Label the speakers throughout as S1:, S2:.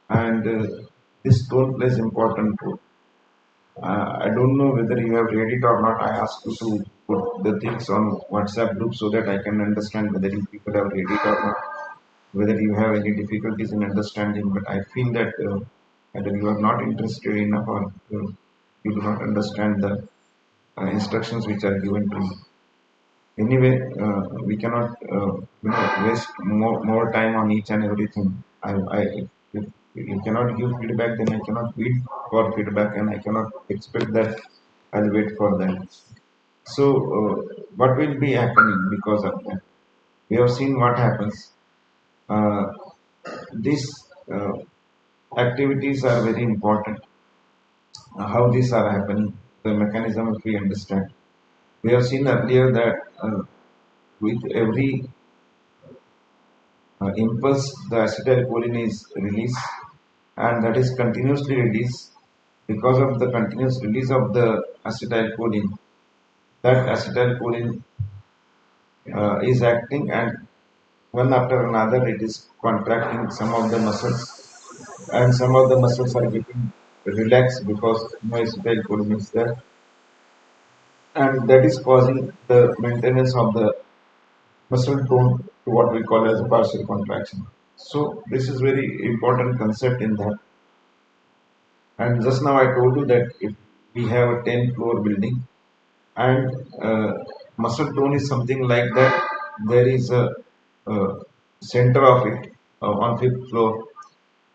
S1: and this tone plays important role. I don't know whether you have read it or not. I asked you to put the things on WhatsApp group so that I can understand whether you people have read it or not, whether you have any difficulties in understanding. But I feel that either you are not interested enough or you do not understand the instructions which are given to you. Anyway, we cannot waste more time on each and everything. If you cannot give feedback, then I cannot wait for feedback, and I cannot expect that I'll wait for that. So what will be happening because of that? We have seen what happens. These activities are very important. How these are happening, the mechanism, if we understand. We have seen earlier that with every impulse, the acetylcholine is released, and that is continuously released. Because of the continuous release of the acetylcholine, that acetylcholine is acting, and one after another it is contracting some of the muscles, and some of the muscles are getting relaxed because no acetylcholine is there, and that is causing the maintenance of the muscle tone to what we call as a partial contraction. So this is very important concept in that. And just now I told you that if we have a 10 floor building, and muscle tone is something like that, there is a center of it on fifth floor.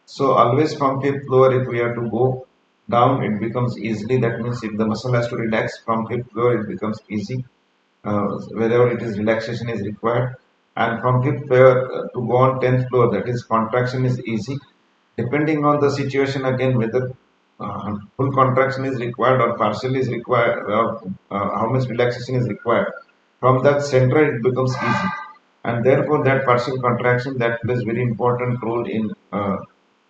S1: So always from fifth floor, if we have to go down, it becomes easily. That means if the muscle has to relax from fifth floor, it becomes easy. Wherever it is relaxation is required. And from fifth floor to go on 10th floor, that is contraction is easy. Depending on the situation again, whether full contraction is required or partial is required, or how much relaxation is required. From that center, it becomes easy. And therefore, that partial contraction that plays very important role in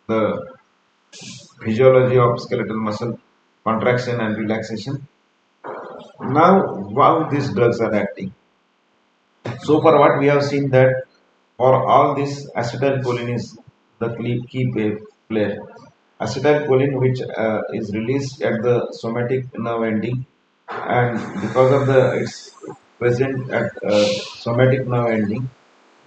S1: the physiology of skeletal muscle contraction and relaxation. Now, how these drugs are acting? So far, what we have seen that for all this, acetylcholine is the player. Acetylcholine, which is released at the somatic nerve ending, and because of the it's present at somatic nerve ending,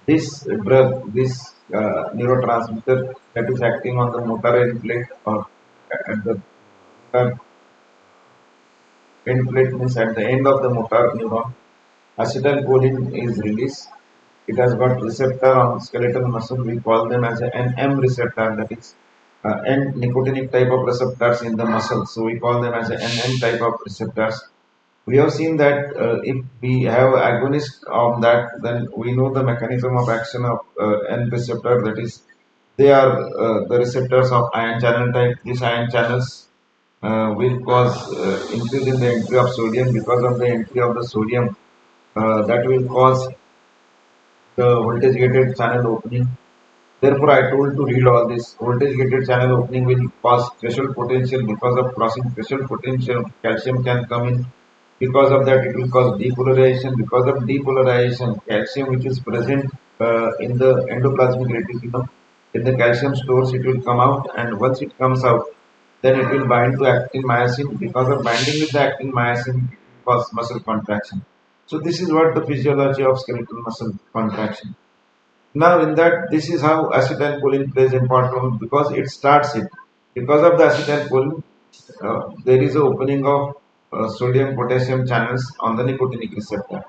S1: this drug, this neurotransmitter that is acting on the motor end plate or at the motor end plate means at the end of the motor neuron, acetylcholine is released. It has got receptor on skeletal muscle. We call them as an M receptor, that is N nicotinic type of receptors in the muscle. So we call them as an NN type of receptors. We have seen that if we have agonist on that, then we know the mechanism of action of N receptor. That is, they are the receptors of ion channel type. These ion channels will cause increase in the entry of sodium. Because of the entry of the sodium, that will cause the voltage gated channel opening. Therefore, I told to read all this. Voltage gated channel opening will cause threshold potential. Because of crossing threshold potential, calcium can come in. Because of that, it will cause depolarization. Because of depolarization, calcium which is present in the endoplasmic reticulum, in the calcium stores, it will come out, and once it comes out, then it will bind to actin myosin. Because of binding with the actin myosin, it will cause muscle contraction. So this is what the physiology of skeletal muscle contraction. Now, in that, this is how acetylcholine plays important role because it starts it. Because of the acetylcholine, there is a opening of sodium potassium channels on the nicotinic receptor.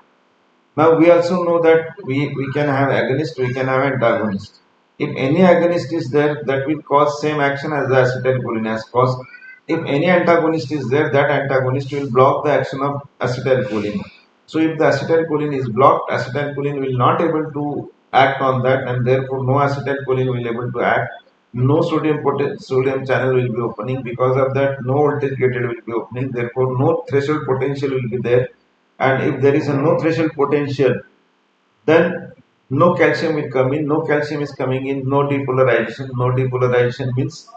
S1: Now, we also know that we can have agonist, we can have antagonist. If any agonist is there, that will cause same action as the acetylcholine has caused. If any antagonist is there, that antagonist will block the action of acetylcholine. So if the acetylcholine is blocked, acetylcholine will not able to act on that, and therefore no acetylcholine will able to act. No sodium channel will be opening. Because of that, no voltage gated will be opening. Therefore, no threshold potential will be there. And if there is a no threshold potential, then no calcium will come in. No calcium is coming in. No depolarization. No depolarization means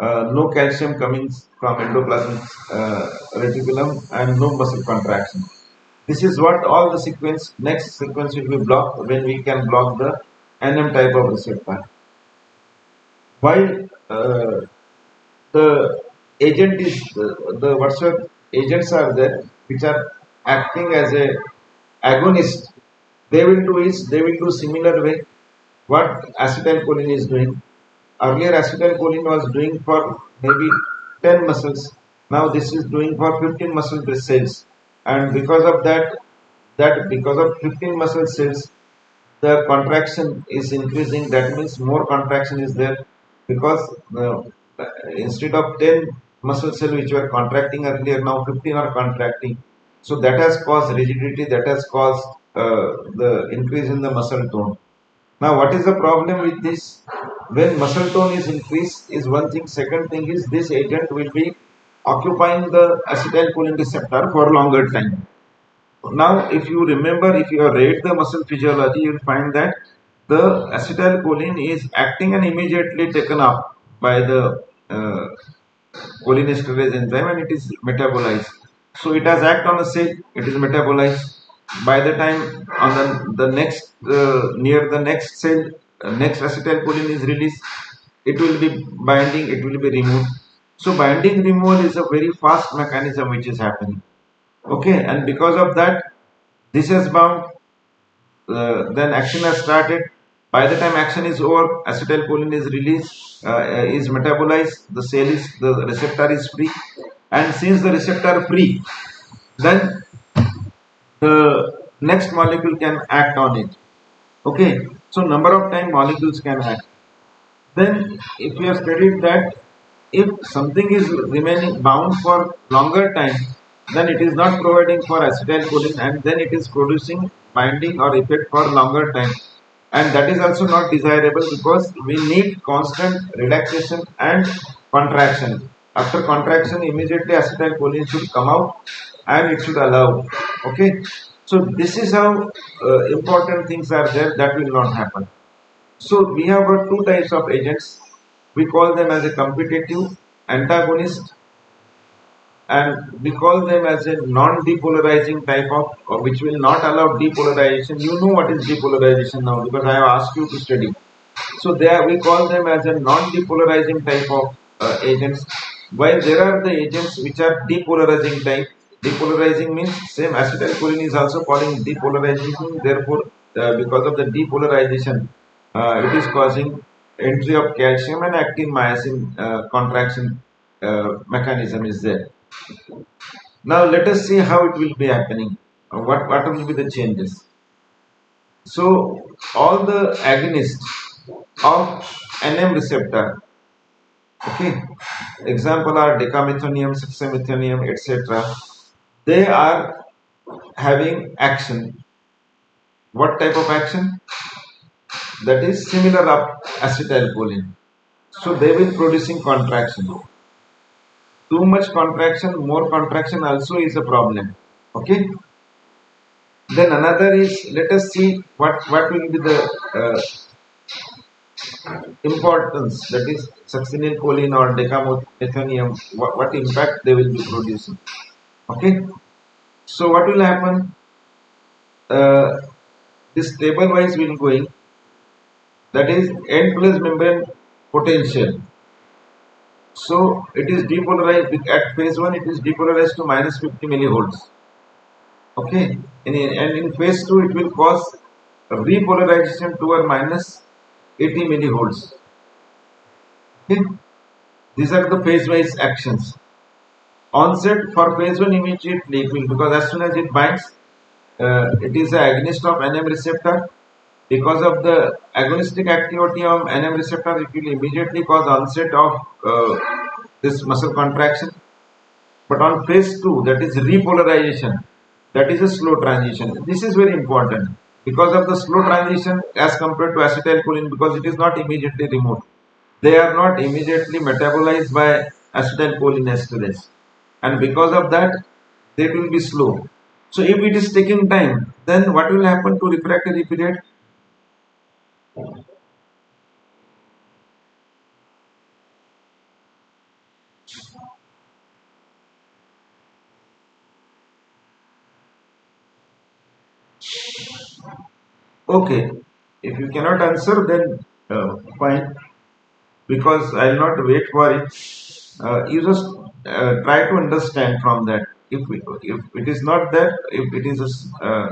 S1: no calcium coming from endoplasmic reticulum, and no muscle contraction. This is what all the next sequence will be blocked when we can block the NM type of receptor. Why uh, the agent is the whatsoever agents are there which are acting as a agonist, they will do is they will do similar way what acetylcholine is doing. Earlier acetylcholine was doing for maybe 10 muscles, now this is doing for 15 muscle cells, and because of that because of 15 muscle cells the contraction is increasing, that means more contraction is there because instead of 10 muscle cell which were contracting earlier, now 15 are contracting, so that has caused rigidity, that has caused the increase in the muscle tone. Now what is the problem with this? When muscle tone is increased is one thing, second thing is this agent will be occupying the acetylcholine receptor for longer time. Now, if you remember, if you have read the muscle physiology, you will find that the acetylcholine is acting and immediately taken up by the cholinesterase enzyme and it is metabolized. So it has act on the cell, it is metabolized. By the time on the next near the next cell, next acetylcholine is released, it will be binding, it will be removed. So binding removal is a very fast mechanism which is happening. Okay, and because of that this has bound, then action has started. By the time action is over, acetylcholine is released, is metabolized, the receptor is free, and since the receptor free, then the next molecule can act on it. Okay, so number of time molecules can act. Then, if we have studied that if something is remaining bound for longer time, then it is not providing for acetylcholine and then it is producing binding or effect for longer time. And that is also not desirable because we need constant relaxation and contraction. After contraction, immediately acetylcholine should come out and it should allow. Okay, so this is how important things are there that will not happen. So we have got two types of agents. We call them as a competitive antagonist and we call them as a non-depolarizing type of which will not allow depolarization. You know what is depolarization now because I have asked you to study. So there we call them as a non-depolarizing type of agents. While there are the agents which are depolarizing type. Depolarizing means same acetylcholine is also calling depolarization. Therefore, because of the depolarization, it is causing entry of calcium and actin myosin contraction mechanism is there. Now let us see how it will be happening. What will be the changes? So all the agonists of NM receptor, okay, example are decamethonium, succinylmethonium, etc. They are having action. What type of action? That is similar of acetylcholine. So they will producing contraction. Too much contraction, more contraction also is a problem. Okay. Then another is let us see what will be the importance, that is succinylcholine or decamethonium, what impact they will be producing. Okay, so what will happen, uh, this table wise will going, that is end plus membrane potential. So it is depolarized at phase 1, it is depolarized to minus 50 millivolts. Okay, and in phase 2 it will cause repolarization to a minus 80 millivolts. Okay, these are the phase wise actions. Onset for phase 1 immediately it will, because as soon as it binds, it is an agonist of NM receptor. Because of the agonistic activity of NM receptor, it will immediately cause onset of this muscle contraction. But on phase 2, that is repolarization, that is a slow transition. This is very important because of the slow transition as compared to acetylcholine, because it is not immediately removed. They are not immediately metabolized by acetylcholinesterase, and because of that, they will be slow. So if it is taking time, then what will happen to refractory period? Okay, if you cannot answer, then fine. because I'll not wait for it. You just try to understand from that. If it is not that, if it is a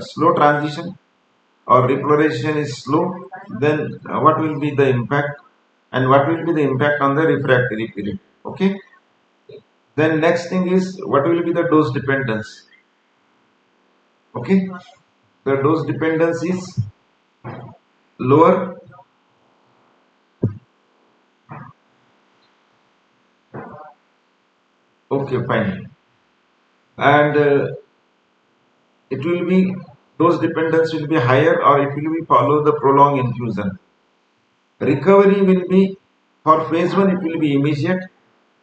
S1: slow transition or repolarization is slow, then what will be the impact, and what will be the impact on the refractory period? Okay. Then next thing is what will be the dose dependence? Okay, the dose dependence is lower. Okay, fine. And it will be dose dependence will be higher, or it will be follow the prolonged infusion. Recovery will be for phase 1 it will be immediate,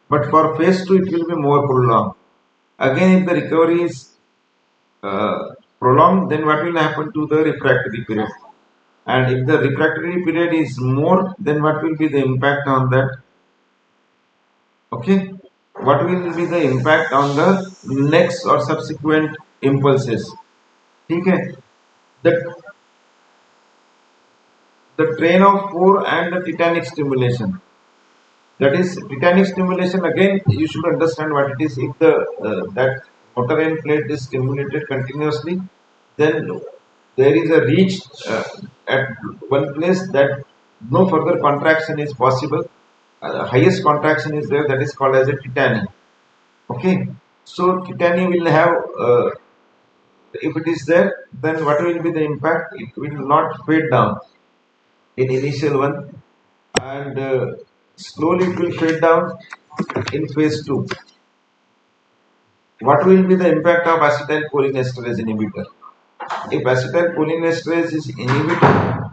S1: but for phase 2 it will be more prolonged. Again, if the recovery is prolonged, then what will happen to the refractory period? And if the refractory period is more, then what will be the impact on that? Okay, what will be the impact on the next or subsequent impulses? Okay, the train of 4 and the titanic stimulation. That is titanic stimulation. Again, you should understand what it is. If the that motor end plate is stimulated continuously, then there is a reach at one place that no further contraction is possible. Highest contraction is there, that is called as a titanic. Okay, so titanium will have, if it is there, then what will be the impact? It will not fade down in initial one, and slowly it will fade down in phase 2. What will be the impact of acetylcholinesterase inhibitor? If acetylcholinesterase is inhibited,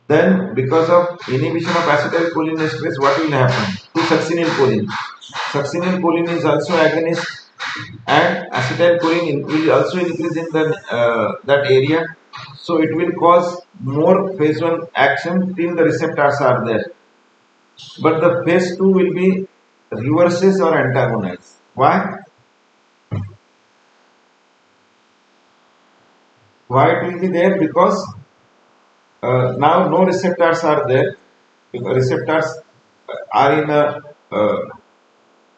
S1: then because of inhibition of acetylcholinesterase, what will happen to succinylcholine? Succinylcholine is also agonist, and acetylcholine will also increase in the that area, so it will cause more phase 1 action till the receptors are there, but the phase 2 will be reverses or antagonize. Why it will be there? Because now no receptors are there, because receptors are in a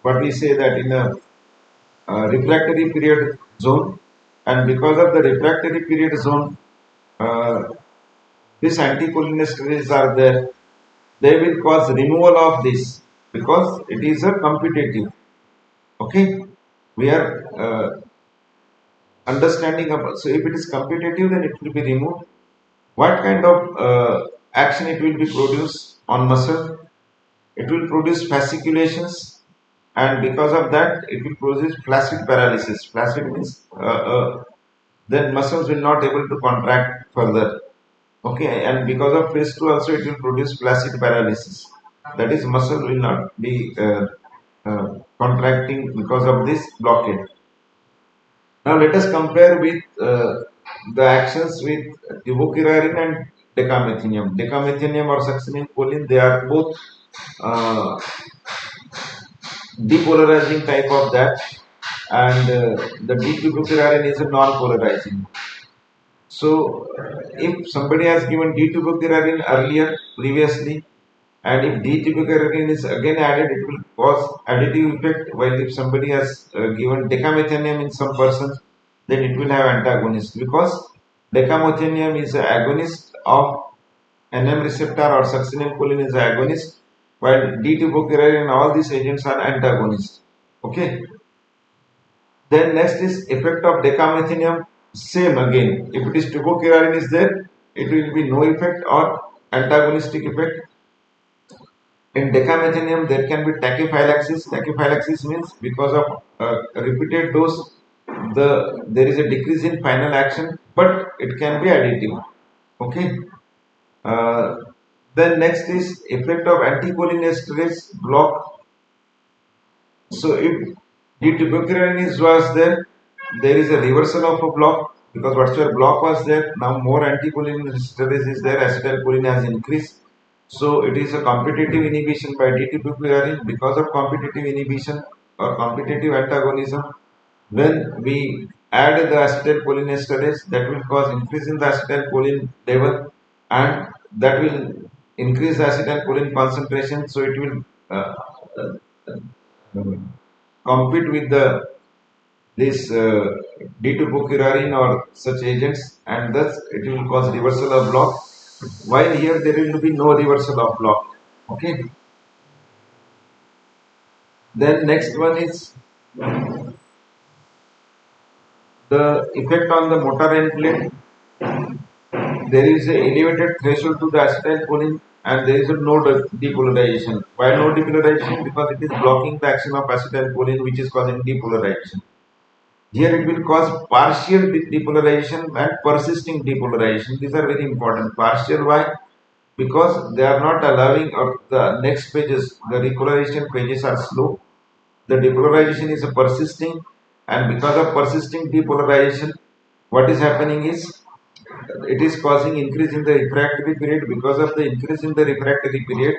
S1: what we say that in a refractory period zone, and because of the refractory period zone, uh, these anticholinesterase are there, they will cause removal of this, because it is a competitive. Okay, we are understanding about, so if it is competitive, then it will be removed. What kind of action it will be produced on muscle? It will produce fasciculations, and because of that, it will produce flaccid paralysis. Flaccid means then muscles will not able to contract further. Okay, and because of phase 2 also it will produce flaccid paralysis. That is, muscle will not be contracting because of this blockade. Now let us compare with the actions with levocirarin and decamethinium. Decamethinium or succinylcholine, they are both uh, depolarizing type of that, and the D-levocirarin is a non-polarizing. So, if somebody has given D-tubocurarine earlier, previously, and if D-tubocurarine is again added, it will cause additive effect. While if somebody has given decamethenium in some persons, then it will have antagonist, because decamethenium is an agonist of NM receptor, or succinylcholine is an agonist, while D-tubocurarine and all these agents are antagonists. Okay. Then next is effect of decamethenium. Same again. If it is tubocurarine is there, it will be no effect or antagonistic effect. In decamethenium, there can be tachyphylaxis. Tachyphylaxis means because of repeated dose, there is a decrease in final action, but it can be additive. Okay. Uh, then next is effect of anticholinesterase block. So if D-tubocurarine was there, there is a reversal of a block, because whatsoever block was there, now more anticholinesterase is there, acetylcholine has increased. So it is a competitive inhibition by D-tubocurarine. Because of competitive inhibition or competitive antagonism, when we add the acetylcholinesterase, that will cause increase in the acetylcholine level, and that will increase the acetylcholine concentration, so it will compete with the this D2-procurarin or such agents, and thus it will cause reversal of block. While here there will be no reversal of block. Okay. Then next one is the effect on the motor end plate. There is a elevated threshold to the acetylcholine and there is a no depolarization. Why no depolarization? Because it is blocking the action of acetylcholine, which is causing depolarization. Here it will cause partial depolarization and persisting depolarization. These are very important. Partial, why? Because they are not allowing, or the next pages, the repolarization pages are slow. The depolarization is a persisting, and because of persisting depolarization, what is happening is it is causing increase in the refractory period. Because of the increase in the refractory period,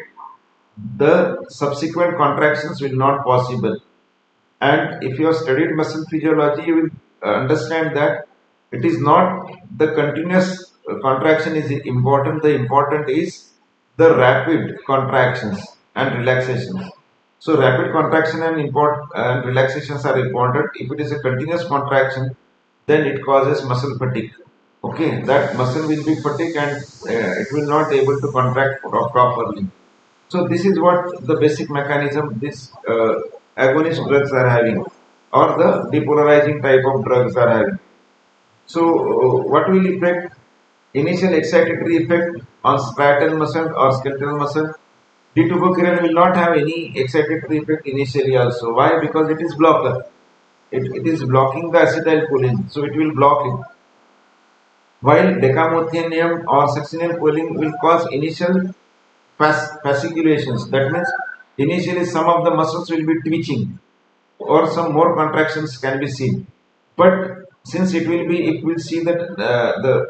S1: the subsequent contractions will not possible. And if you have studied muscle physiology, you will understand that it is not the continuous contraction is important. The important is the rapid contractions and relaxations. So rapid contraction and relaxations are important. If it is a continuous contraction, then it causes muscle fatigue. Okay, that muscle will be fatigued and it will not able to contract properly. So this is what the basic mechanism this agonist drugs are having, or the depolarizing type of drugs are having. So what will affect initial excitatory effect on striatal muscle or skeletal muscle? D2-procurarin will not have any excitatory effect initially also. Why? Because it is blocker. It is blocking the acetylcholine, so it will block it. While decamethonium or succinylcholine will cause initial fasciculations. That means initially some of the muscles will be twitching or some more contractions can be seen. But since it will be, if we see that the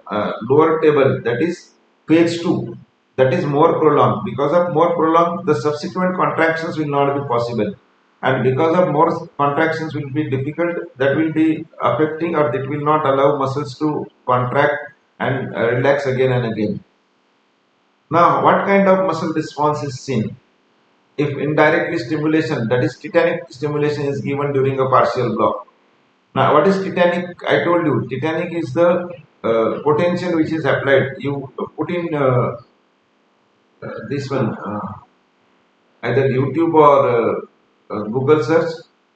S1: lower table, that is phase 2, that is more prolonged. Because of more prolonged, the subsequent contractions will not be possible. And because of more contractions will be difficult, that will be affecting, or that will not allow muscles to contract and relax again and again. Now, what kind of muscle response is seen? If indirectly stimulation, that is tetanic stimulation, is given during a partial block. Now, what is tetanic? I told you, tetanic is the potential which is applied. You put in this one, either YouTube or Google search.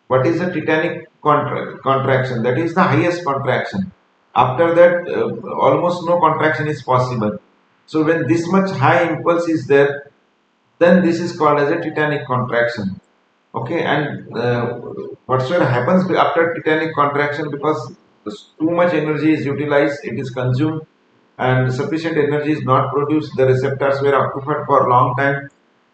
S1: What is the tetanic contraction? That is the highest contraction. After that, almost no contraction is possible. So when this much high impulse is there, then this is called as a tetanic contraction. Okay, and whatsoever happens after tetanic contraction, because too much energy is utilized, it is consumed, and sufficient energy is not produced, the receptors were occupied for a long time,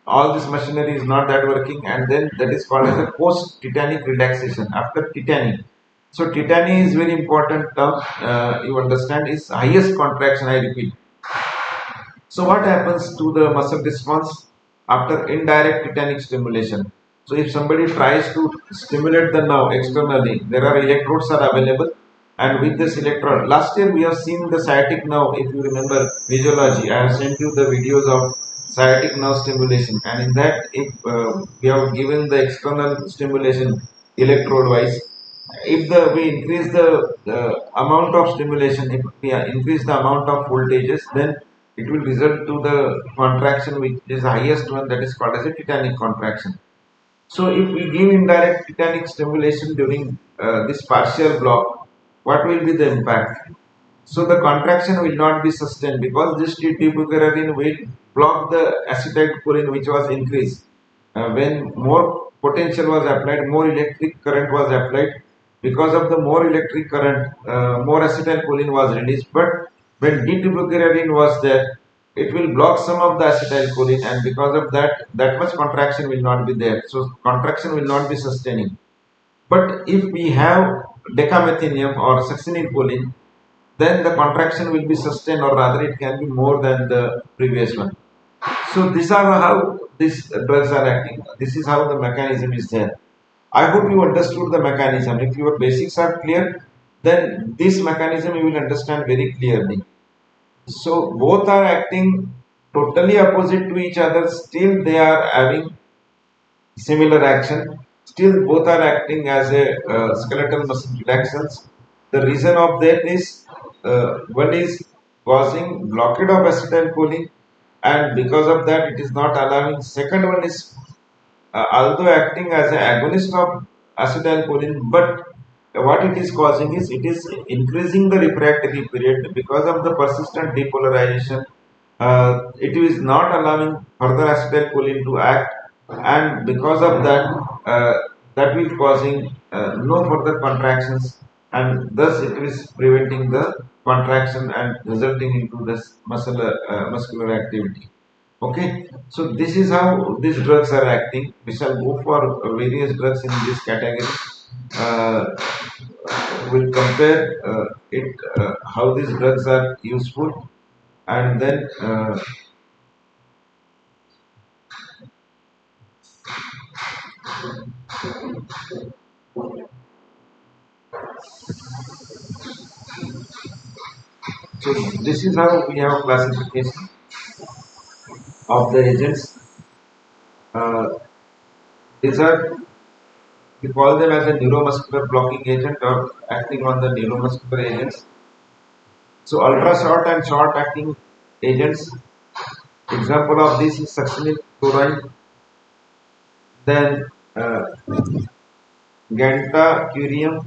S1: all this machinery is not that working, and then that is called as a post tetanic relaxation after tetany. So tetany is very important term, you understand, is highest contraction, I repeat. So what happens to the muscle response after indirect tetanic stimulation? So if somebody tries to stimulate the nerve externally, there are electrodes are available, and with this electrode, last year we have seen the sciatic nerve. If you remember physiology, I have sent you the videos of sciatic nerve stimulation, and in that, if we have given the external stimulation electrode wise, if we increase the amount of stimulation, if we increase the amount of voltages, then it will result to the contraction which is the highest one, that is called as a tetanic contraction. So if we give indirect tetanic stimulation during this partial block, what will be the impact? So the contraction will not be sustained because this T-buprenorphine will block the acetylcholine which was increased. When more potential was applied, more electric current was applied. Because of the more electric current, more acetylcholine was released. But when D-buprenorphine was there, it will block some of the acetylcholine, and because of that, that much contraction will not be there. So contraction will not be sustaining. But if we have decamethonium or succinylcholine, then the contraction will be sustained, or rather it can be more than the previous one. So these are how these drugs are acting. This is how the mechanism is there. I hope you understood the mechanism. If your basics are clear, then this mechanism you will understand very clearly. So both are acting totally opposite to each other, still they are having similar action. Still, both are acting as a skeletal muscle relaxants. The reason of that is one is causing blockade of acetylcholine, and because of that, it is not allowing. Second one is although acting as an agonist of acetylcholine, but what it is causing is it is increasing the refractory period because of the persistent depolarization. It is not allowing further acetylcholine to act, and because of that, that will causing no further contractions, and thus it is preventing the contraction and resulting into this muscular activity. Okay, so this is how these drugs are acting. We shall go for various drugs in this category. Uh, we'll compare how these drugs are useful, and then so this is how we have classification of the agents. Uh, these are we call them as a neuromuscular blocking agent or acting on the neuromuscular agents. So ultra short and short acting agents. Example of this is succinylcholine, chloride, then uh, gantacurium,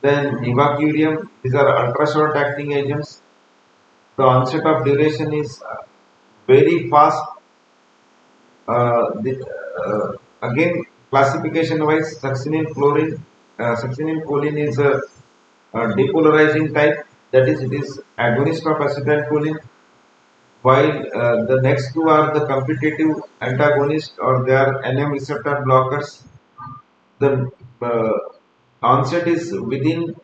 S1: then nivacurium. These are ultra short acting agents. The onset of duration is very fast. Again, classification wise, succinylcholine is a depolarizing type. That is, it is agonist of acetylcholine. While the next two are the competitive antagonist or they are NM receptor blockers. The onset is within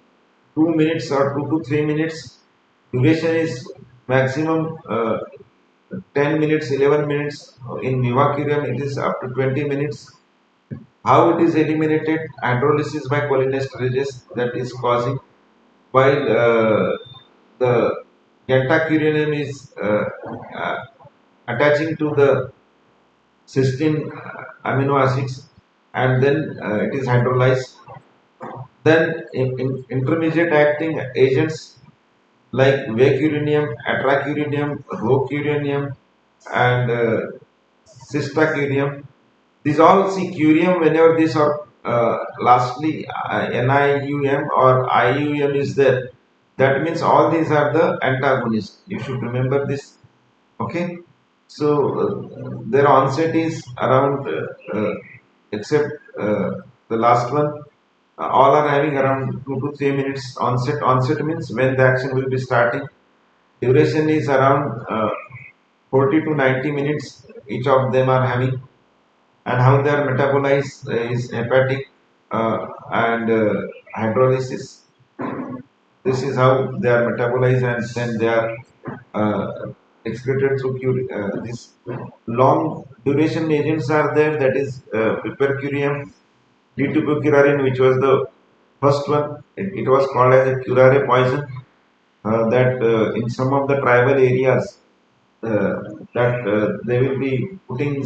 S1: 2 minutes or 2 to 3 minutes. Duration is maximum 10 minutes, 11 minutes. In Mivacurium, it is up to 20 minutes. How it is eliminated? Hydrolysis by cholinesterase that is causing. While the gentacurium is attaching to the cysteine amino acids, and then it is hydrolyzed. Then intermediate acting agents like vacurinium, atracurinium, rocurinium, and cystacurium. These all see curium whenever these are lastly NIUM or IUM is there. That means all these are the antagonists. You should remember this. Okay. So their onset is around, except the last one, all are having around 2 to 3 minutes onset. Onset means when the action will be starting. Duration is around 40 to 90 minutes. Each of them are having, and how they are metabolized is hepatic and hydrolysis. This is how they are metabolized and then they are excreted through this long duration agents are there, that is pipercurium, D2-bucurarin, which was the first one. It was called as a curare poison. That in some of the tribal areas that they will be putting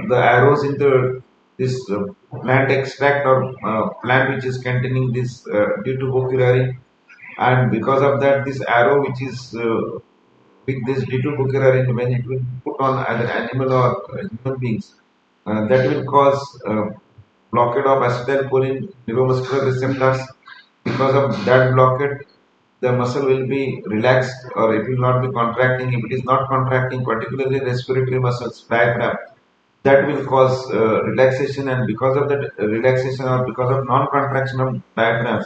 S1: the arrows into this plant extract or plant which is containing this due to vocabulary, and because of that this arrow which is with this D2-bucurarin, when it will put on either animal or human beings, that will cause blockade of acetylcholine neuromuscular receptors. Because of that blockade, the muscle will be relaxed or it will not be contracting. If it is not contracting, particularly respiratory muscles, diaphragm, that will cause relaxation, and because of that relaxation or because of non-contraction of diaphragm,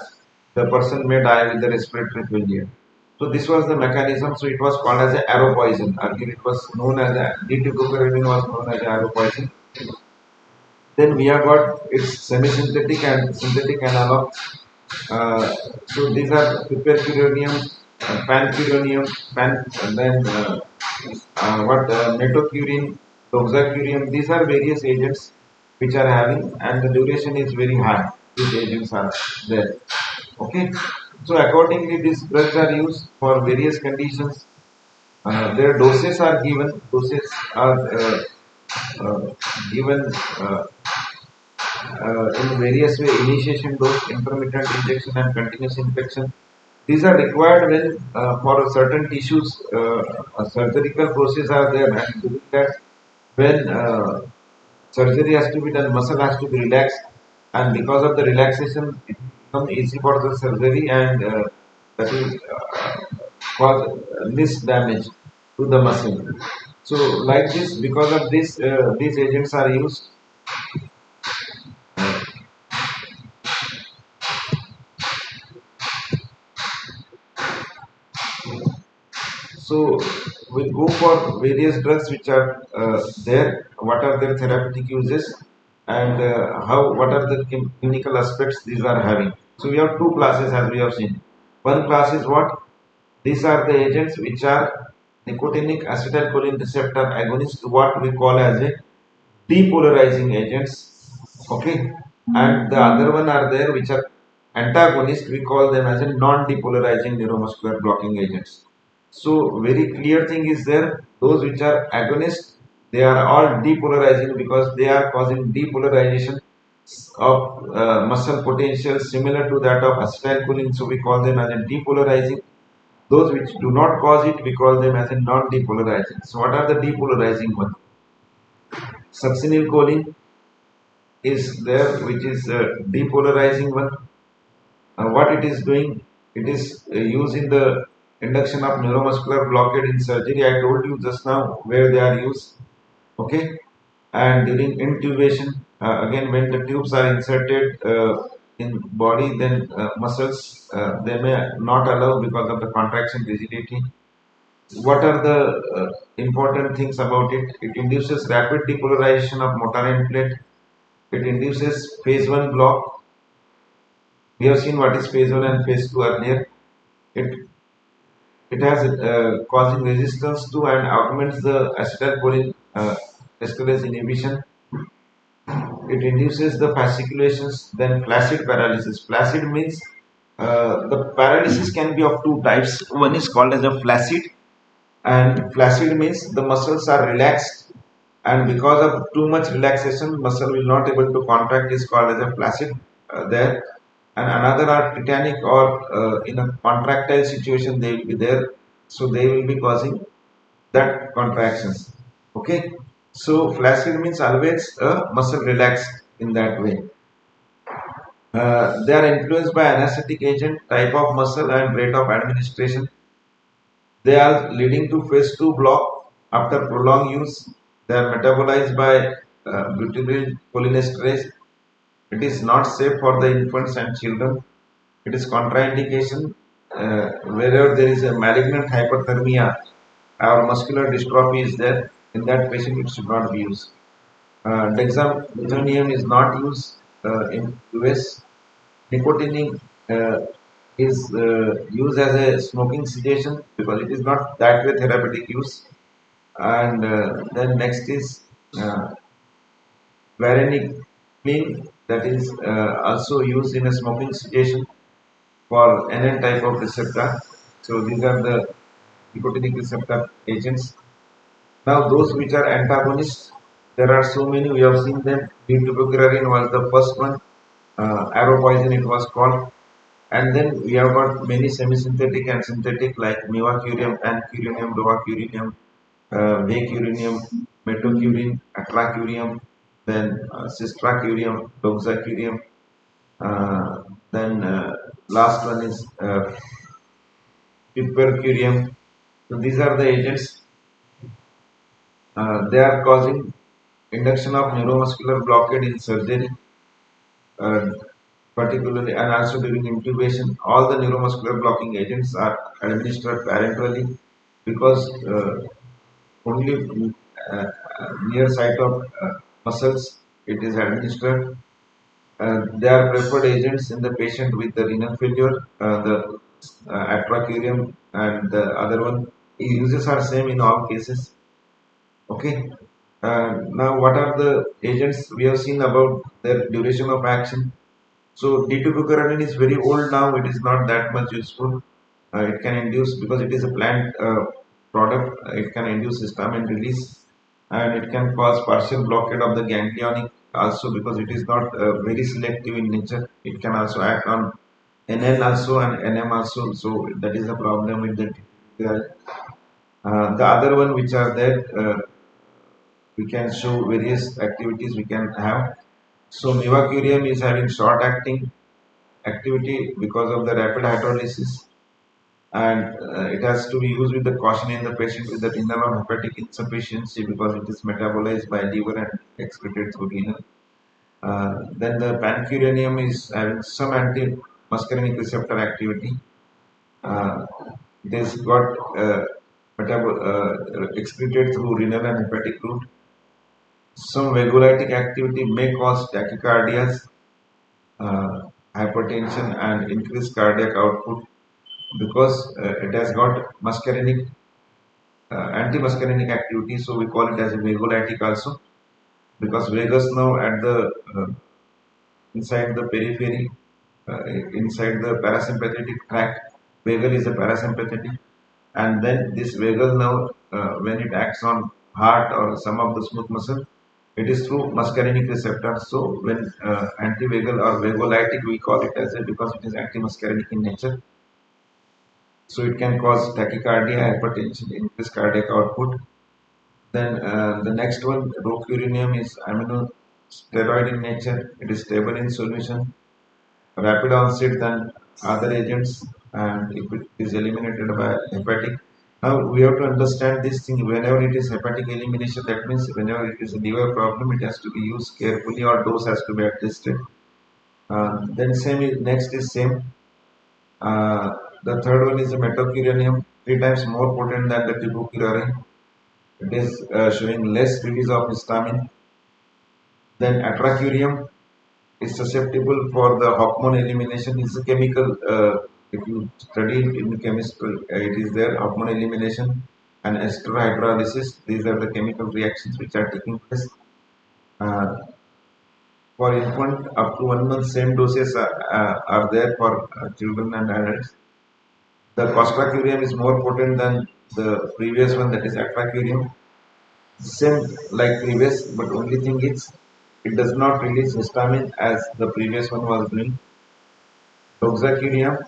S1: the person may die with the respiratory failure. So this was the mechanism. So it was called as a arrow poison. Earlier it was known as a D2-bucuratin was known as a arrow poison. Then we have got its semi-synthetic and synthetic analog. So these are pipercurium, pancuronium, and then what metocurium, doxacurium. These are various agents which are having, and the duration is very high. These agents are there. Okay. So accordingly, these drugs are used for various conditions. Their doses are given. Doses are uh, given in various way: initiation dose, intermittent injection, and continuous injection. These are required when for certain tissues a surgical process are there, and during that when surgery has to be done, muscle has to be relaxed, and because of the relaxation, it becomes easy for the surgery, and that will cause less damage to the muscle. So, like this, because of this, these agents are used. So, we'll go for various drugs which are there. What are their therapeutic uses, and how? What are the clinical aspects these are having? So, we have two classes as we have seen. One class is what? These are the agents which are nicotinic acetylcholine receptor agonist, what we call as a depolarizing agents. Okay, and the other one are there which are antagonist. We call them as a non-depolarizing neuromuscular blocking agents. So very clear thing is there. Those which are agonist, they are all depolarizing because they are causing depolarization of muscle potential similar to that of acetylcholine. So we call them as a depolarizing. Those which do not cause it, we call them as a non-depolarizing. So what are the depolarizing ones? Succinylcholine is there, which is a depolarizing one. What it is doing, it is using the induction of neuromuscular blockade in surgery. I told you just now where they are used. Okay, and during intubation, again when the tubes are inserted in body, then muscles they may not allow because of the contraction rigidity. What are the important things about it? It induces rapid depolarization of motor end plate. It induces phase 1 block. We have seen what is phase 1 and phase 2 earlier. It it has causing resistance to and augments the acetylcholine esterase inhibition. It induces the fasciculations, then flaccid paralysis. Flaccid means the paralysis can be of two types. One is called as a flaccid, and flaccid means the muscles are relaxed, and because of too much relaxation, muscle will not able to contract, is called as a flaccid there. And another are tetanic or in a contractile situation they will be there, so they will be causing that contractions. Okay, so flaccid means always a muscle relaxed in that way. They are influenced by anesthetic agent, type of muscle, and rate of administration. They are leading to phase 2 block after prolonged use. They are metabolized by butyrylcholinesterase. It is not safe for the infants and children. It is contraindication wherever there is a malignant hyperthermia or muscular dystrophy is there. In that patient, it should not be used. Dexamethasone is not used in US. Nicotinic is used as a smoking cessation because it is not that way therapeutic use. And then next is uh, varenicline, that is also used in a smoking cessation for NN type of receptor. So these are the nicotinic receptor agents. Now those which are antagonists, there are so many. We have seen them. Butyropicarin was the first one. Arrow poison it was called. And then we have got many semi-synthetic and synthetic like mivacurium, ancurium, rovacurium, vacurium, metocurium, atracurium, then cistracurium, doxacurium. Then last one is pipercurium. So these are the agents. They are causing induction of neuromuscular blockade in surgery, uh, particularly and also during intubation. All the neuromuscular blocking agents are administered parenterally because only near site of muscles it is administered. They are preferred agents in the patient with the renal failure, the atracurium and the other one. Uses are same in all cases. Okay. Now, what are the agents we have seen about their duration of action? So, D2 is very old now. It is not that much useful. It can induce because it is a plant. product. It can induce histamine release, and it can cause partial blockade of the ganglionic also, because it is not very selective in nature. It can also act on NL also and NM also, so that is a problem with the the other one which are there. We can show various activities we can have. So mivacurium is having short acting activity because of the rapid hydrolysis, and it has to be used with the caution in the patient with the renal or hepatic insufficiency, because it is metabolized by liver and excreted through renal. Then the pancuranium is having some anti-muscarinic receptor activity. Uh, it has got excreted through renal and hepatic route. Some vagolytic activity may cause tachycardias, hypertension, and increased cardiac output, because it has got muscarinic anti-muscarinic activity. So we call it as a vagolytic also, because vagus nerve at the inside the periphery, inside the parasympathetic tract. Vagal is a parasympathetic, and then this vagal nerve, when it acts on heart or some of the smooth muscle, it is through muscarinic receptor. So when antivagal or vagolytic, we call it as a, because it is anti-muscarinic in nature. So it can cause tachycardia, hypertension, increased cardiac output. Then the next one, rocuronium, is aminosteroid in nature. It is stable in solution, rapid onset than other agents, and if it is eliminated by hepatic. Now we have to understand this thing. Whenever it is hepatic elimination, that means whenever it is a liver problem, it has to be used carefully, or dose has to be adjusted. Then same is, next is same. Uh, the third one is the metocuronium, three times more potent than the tibocurarine. It is showing less release of histamine. Then atracurium is susceptible for the hormone elimination. It's a chemical. If you study it in chemistry, it is there, hormone elimination and ester hydrolysis. These are the chemical reactions which are taking place. Uh, for infant up to 1 month, same doses are there for children and adults. The costracurium is more potent than the previous one, that is atracurium. Same like previous, but only thing is it does not release histamine as the previous one was doing. Doxycycline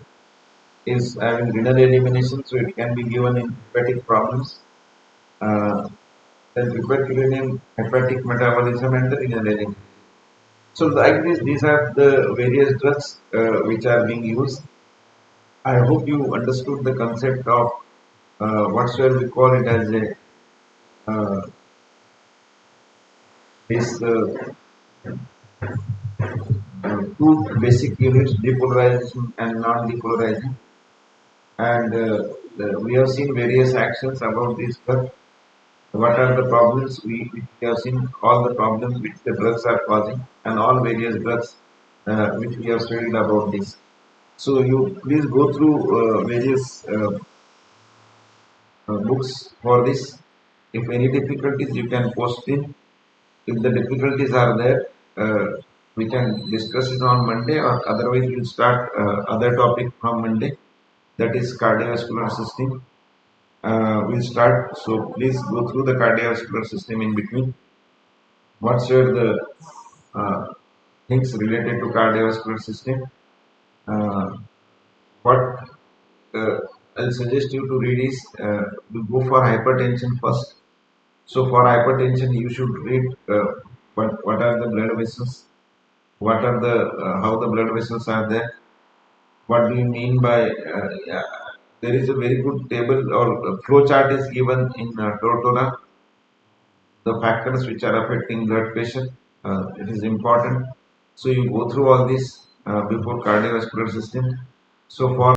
S1: is having renal elimination, so it can be given in hepatic problems. Uh, then hypercuronium, hepatic metabolism, and the renal elimination. So like this, these are the various drugs which are being used. I hope you understood the concept of whatsoever we call it as a this two basic units, depolarization and non-depolarizing. And we have seen various actions about this drug. What are the problems? We have seen all the problems which the drugs are causing, and all various drugs which we have studied about this. So you please go through various books for this. If any difficulties, you can post in. If the difficulties are there, we can discuss it on Monday, or otherwise we'll start other topic from Monday, that is cardiovascular system. We'll start. So please go through the cardiovascular system in between. What's your the uh, things related to cardiovascular system? Uh, what I'll suggest you to read is you go for hypertension first. So for hypertension, you should read what are the blood vessels, what are the how the blood vessels are there. What do you mean by yeah, there is a very good table or flow chart is given in Tortora, the factors which are affecting blood pressure. It is important. So you go through all this before cardiovascular system. So for